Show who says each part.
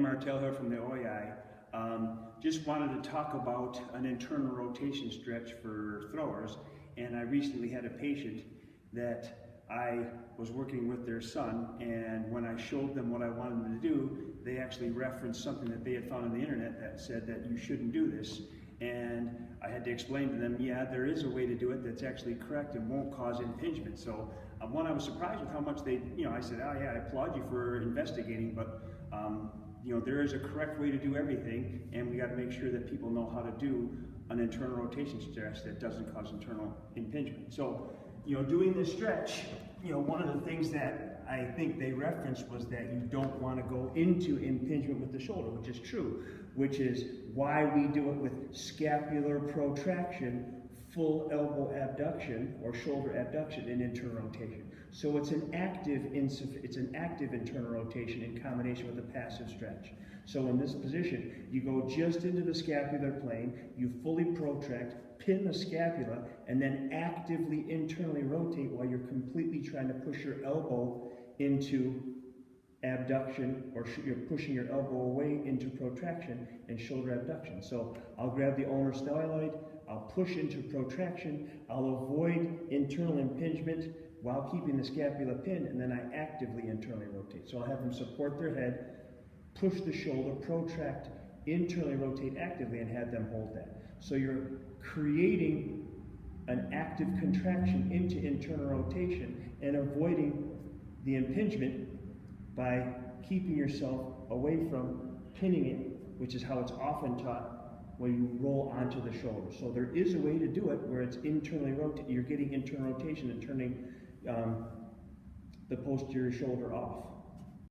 Speaker 1: Martel here from the OEI. Just wanted to talk about an internal rotation stretch for throwers. And I recently had a patient that I was working with their son, and when I showed them what I wanted them to do, they actually referenced something that they had found on the internet that said that you shouldn't do this. And I had to explain to them, yeah, there is a way to do it that's actually correct and won't cause impingement. So one, I was surprised with how much they, I said, oh yeah, I applaud you for investigating, but there is a correct way to do everything, and we got to make sure that people know how to do an internal rotation stretch that doesn't cause internal impingement. So, doing this stretch, one of the things that I think they referenced was that you don't want to go into impingement with the shoulder, which is true, which is why we do it with scapular protraction, full elbow abduction or shoulder abduction and internal rotation. So it's an active internal rotation in combination with a passive stretch. So in this position, you go just into the scapular plane, you fully protract, pin the scapula, and then actively internally rotate while you're completely trying to push your elbow into abduction, or you're pushing your elbow away into protraction and shoulder abduction. So I'll grab the ulnar styloid, I'll push into protraction, I'll avoid internal impingement while keeping the scapula pinned, and then I actively internally rotate. So I'll have them support their head, push the shoulder, protract, internally rotate actively, and have them hold that. So you're creating an active contraction into internal rotation and avoiding the impingement by keeping yourself away from pinning it, which is how it's often taught when you roll onto the shoulder. So there is a way to do it where it's internally rotated. You're getting internal rotation and turning the posterior shoulder off.